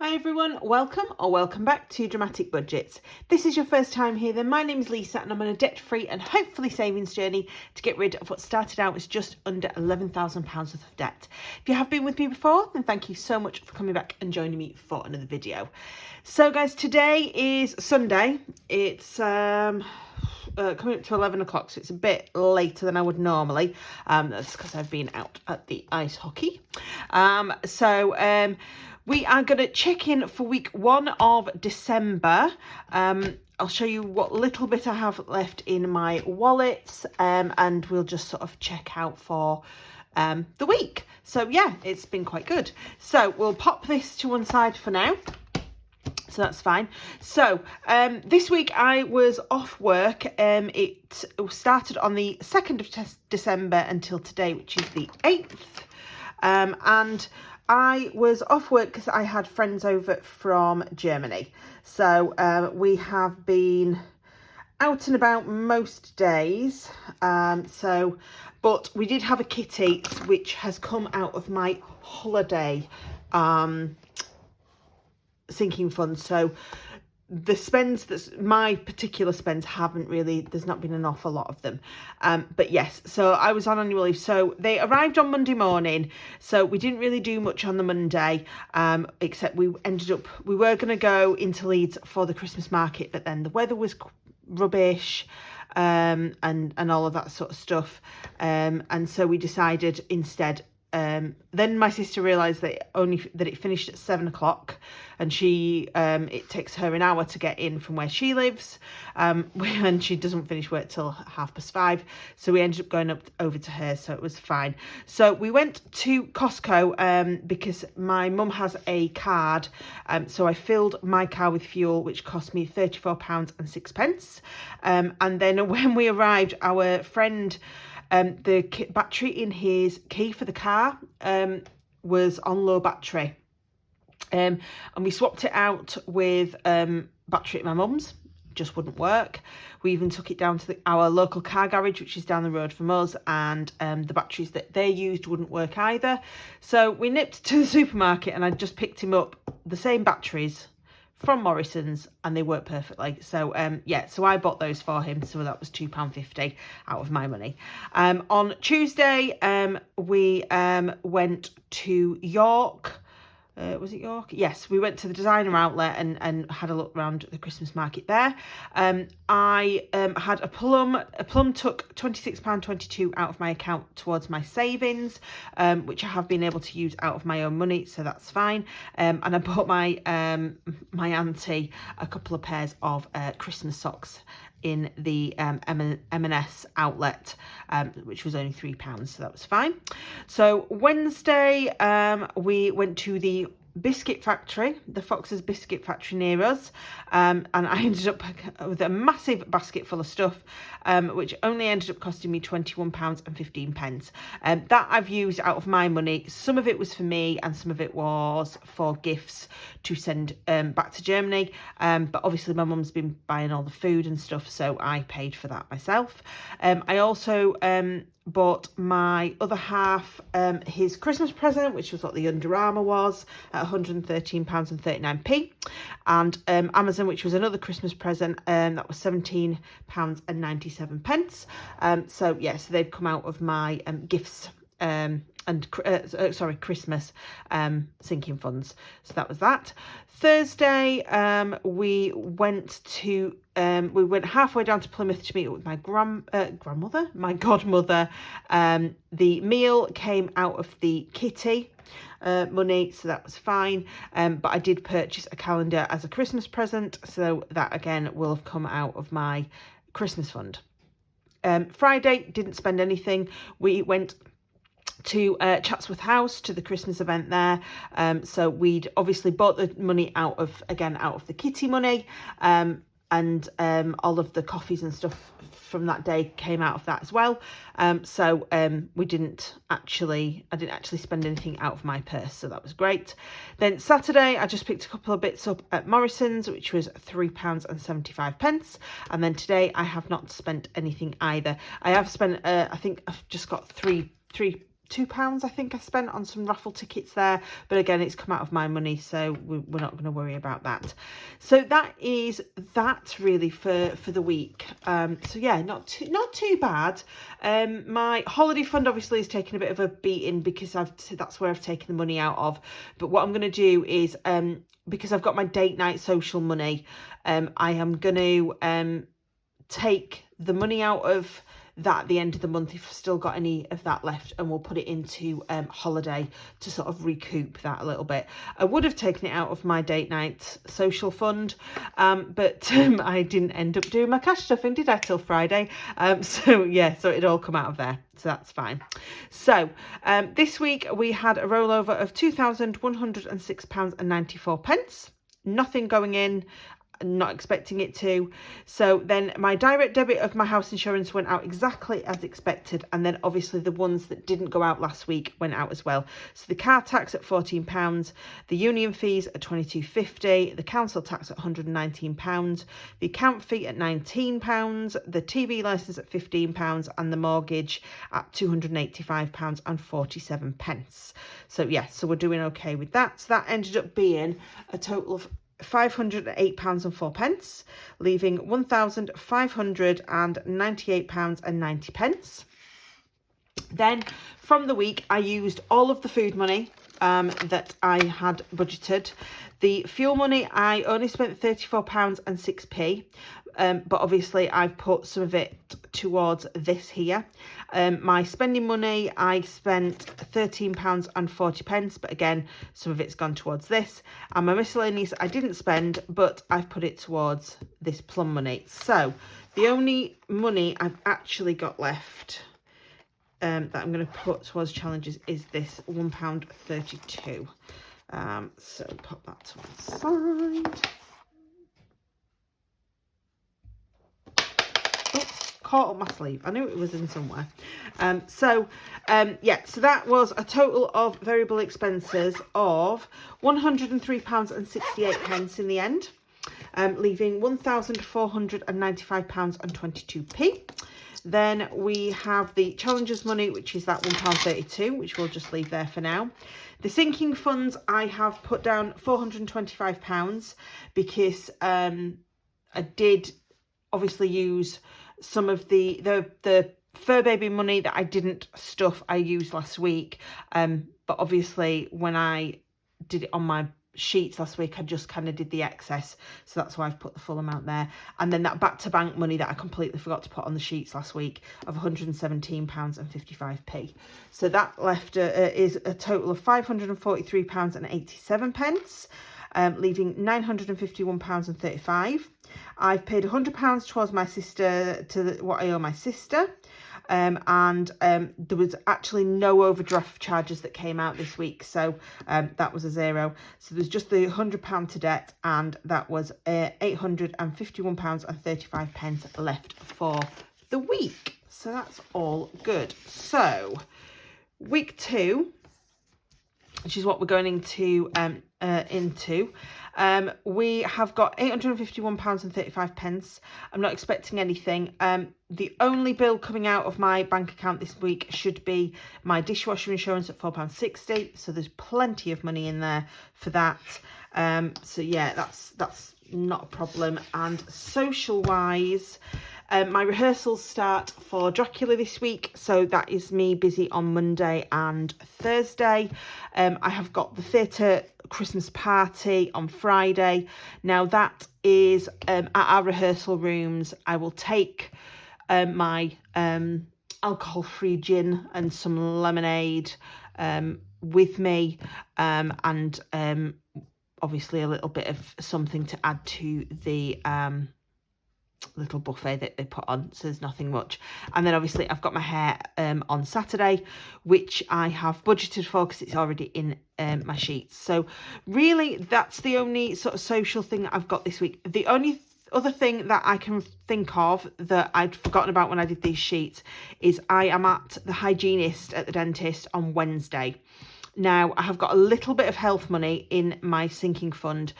Hi everyone, welcome back to Dramatic Budgets. This is your first time here, then my name is Lisa and I'm on a debt-free and hopefully savings journey to get rid of what started out as just under £11,000 worth of debt. If you have been with me before, then thank you so much for coming back and joining me for another video. So guys, today is Sunday. It's coming up to 11 o'clock, so it's a bit later than I would normally. That's because I've been out at the ice hockey. We are going to check in for week 1 of December. I'll show you what little bit I have left in my wallets, and we'll just sort of check out for the week. So yeah, it's been quite good. So we'll pop this to one side for now. So that's fine. So this week I was off work. It started on the 2nd of December until today, which is the 8th. And I was off work because I had friends over from Germany. So we have been out and about most days. But we did have a kitty which has come out of my holiday sinking fund. So the spends, my particular spends haven't really, there's not been an awful lot of them. But yes, so I was on annual leave. So they arrived on Monday morning. So we didn't really do much on the Monday, except we were going to go into Leeds for the Christmas market, but then the weather was rubbish, and all of that sort of stuff. And so we decided instead, then my sister realised that it finished at 7 o'clock, and it takes her an hour to get in from where she lives, and she doesn't finish work till 5:30. So we ended up going over to her, so it was fine. So we went to Costco because my mum has a card, so I filled my car with fuel, which cost me £34.06. And then when we arrived, our friend, the battery in his key for the car was on low battery, and we swapped it out with battery at my mum's. Just wouldn't work. We even took it down to our local car garage, which is down the road from us, and the batteries that they used wouldn't work either. So we nipped to the supermarket and I just picked him up the same batteries from Morrison's, and they work perfectly. So so I bought those for him, so that was £2.50 out of my money. On Tuesday we went to York. Was it York? Yes, we went to the designer outlet and had a look around the Christmas market there. I had a plum took £26.22 out of my account towards my savings, which I have been able to use out of my own money, so that's fine. And I bought my auntie a couple of pairs of Christmas socks in the M&S outlet, which was only £3, so that was fine. So Wednesday we went to the biscuit factory, the Fox's Biscuit Factory near us, and I ended up with a massive basket full of stuff, which only ended up costing me £21.15. That I've used out of my money. Some of it was for me and some of it was for gifts to send back to Germany, but obviously my mum's been buying all the food and stuff, so I paid for that myself. I also bought my other half his Christmas present, which was what the Under Armour was, at £113.39, and Amazon, which was another Christmas present, that was £17.97. So yes, so they've come out of my gifts Christmas sinking funds. So that was that. Thursday we went halfway down to Plymouth to meet up with my my godmother. The meal came out of the kitty money, so that was fine, but I did purchase a calendar as a Christmas present, so that again will have come out of my Christmas fund. Friday, didn't spend anything. We went to Chatsworth House to the Christmas event there, so we'd obviously bought the money out of the kitty money, and all of the coffees and stuff from that day came out of that as well. So I didn't actually spend anything out of my purse, so that was great. Then Saturday I just picked a couple of bits up at Morrison's, which was £3.75, and then today I have not spent anything either. I have spent I think I've just got three £2 I think I spent on some raffle tickets there, but again it's come out of my money, so we're not going to worry about that. So that is that really for the week. So yeah, not too bad. My holiday fund obviously is taking a bit of a beating because that's where I've taken the money out of, but what I'm going to do is because I've got my date night social money, I am going to take the money out of that at the end of the month if I've still got any of that left, and we'll put it into holiday to sort of recoup that a little bit. I would have taken it out of my date night social fund, but I didn't end up doing my cash stuffing, did I, till Friday? So yeah, so it'd all come out of there, so that's fine. So this week we had a rollover of £2,106.94. Nothing going in, not expecting it to. So then my direct debit of my house insurance went out exactly as expected, and then obviously the ones that didn't go out last week went out as well. So the car tax at £14, the union fees at £22.50, the council tax at £119, the account fee at £19, the TV licence at £15, and the mortgage at £285.47. So yeah, so we're doing okay with that. So that ended up being a total of £508.04, leaving £1,598.90. Then from the week, I used all of the food money that I had budgeted. The fuel money, I only spent £34.06. But obviously I've put some of it towards this here. My spending money, I spent £13.40, but again, some of it's gone towards this. And my miscellaneous, I didn't spend, but I've put it towards this plum money. So the only money I've actually got left that I'm going to put towards challenges is this £1.32. So pop that to one side. Caught up my sleeve. I knew it was in somewhere. Yeah, so that was a total of variable expenses of £103.68 in the end, leaving £1,495.22. Then we have the challengers money, which is that £1.32, which we'll just leave there for now. The sinking funds, I have put down £425 because I did obviously use some of the fur baby money that I didn't stuff, I used last week. But obviously when I did it on my sheets last week, I just kind of did the excess, so that's why I've put the full amount there. And then that back to bank money that I completely forgot to put on the sheets last week of £117.55. So that left is a total of £543.87, leaving £951.35. I've paid £100 towards my sister, what I owe my sister. And there was actually no overdraft charges that came out this week, so that was a zero. So there's just the £100 to debt, and that was £851.35 left for the week. So that's all good. So week 2, which is what we're going into, we have got £851.35. I'm not expecting anything. The only bill coming out of my bank account this week should be my dishwasher insurance at £4.60. So there's plenty of money in there for that. So yeah, that's not a problem. And social wise, my rehearsals start for Dracula this week, so that is me busy on Monday and Thursday. I have got the theatre Christmas party on Friday. Now that is at our rehearsal rooms. I will take my alcohol-free gin and some lemonade with me, and obviously a little bit of something to add to the little buffet that they put on, so there's nothing much. And then obviously I've got my hair on Saturday, which I have budgeted for because it's already in my sheets. So really that's the only sort of social thing that I've got this week. The only other thing that I can think of that I'd forgotten about when I did these sheets is I am at the hygienist at the dentist on Wednesday. Now, I have got a little bit of health money in my sinking fund,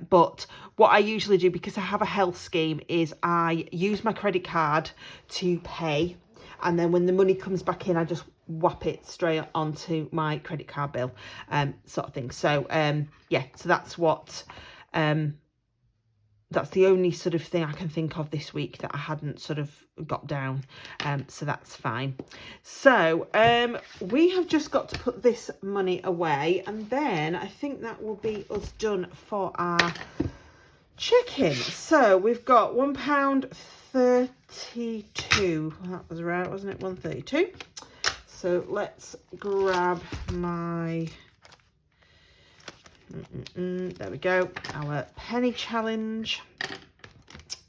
but what I usually do, because I have a health scheme, is I use my credit card to pay, and then when the money comes back in, I just whap it straight onto my credit card bill, sort of thing. So yeah, so that's what that's the only sort of thing I can think of this week that I hadn't sort of got down, so that's fine. So we have just got to put this money away, and then I think that will be us done for our chicken. So we've got £1.32. That was right, wasn't it? 1.32. So let's grab my there we go, our penny challenge.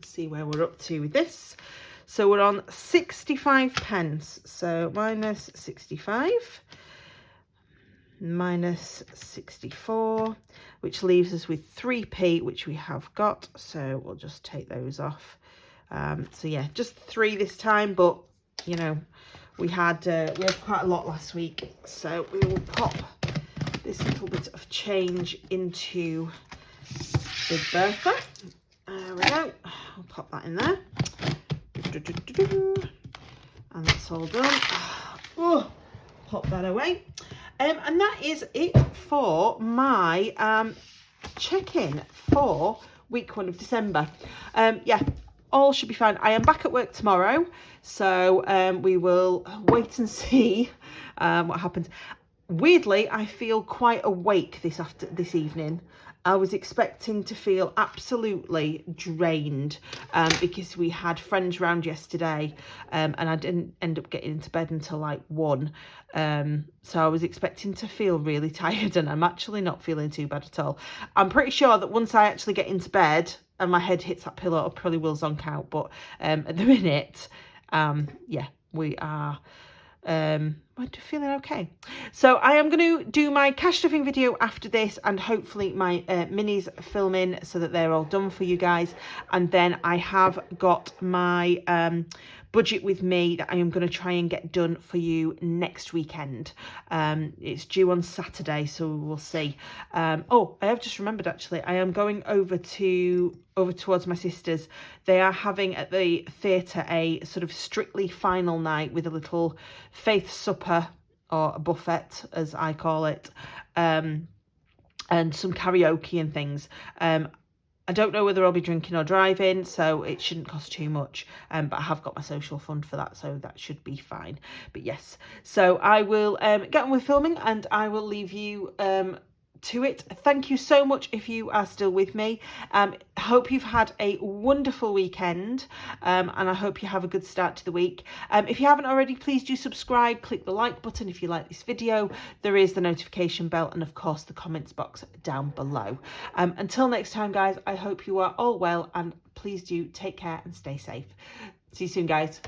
See where we're up to with this. So we're on 65p. So minus 65 minus 64, which leaves us with 3p, which we have got. So we'll just take those off. So yeah, just 3 this time, but you know, we had quite a lot last week, so we will pop this little bit of change into Big Bertha. There we go. I'll pop that in there. And that's all done. Oh, pop that away. And that is it for my check-in for week 1 of December. Yeah, all should be fine. I am back at work tomorrow, so we will wait and see what happens. Weirdly, I feel quite awake this evening. I was expecting to feel absolutely drained because we had friends round yesterday, and I didn't end up getting into bed until like 1. So I was expecting to feel really tired, and I'm actually not feeling too bad at all. I'm pretty sure that once I actually get into bed and my head hits that pillow, I probably will zonk out. But at the minute, yeah, we are we're feeling okay. So I am going to do my cash stuffing video after this, and hopefully my minis filming so that they're all done for you guys. And then I have got my budget with me that I am going to try and get done for you next weekend. It's due on Saturday, so we'll see. Oh, I have just remembered, actually, I am going over towards my sister's. They are having at the theatre a sort of Strictly final night with a little faith supper, or a buffet as I call it, and some karaoke and things. I don't know whether I'll be drinking or driving, so it shouldn't cost too much, but I have got my social fund for that, so that should be fine. But yes, so I will get on with filming, and I will leave you to it. Thank you so much if you are still with me. Hope you've had a wonderful weekend, and I hope you have a good start to the week. If you haven't already, please do subscribe, click the like button if you like this video. There is the notification bell, and of course the comments box down below. Until next time, guys, I hope you are all well, and please do take care and stay safe. See you soon, guys.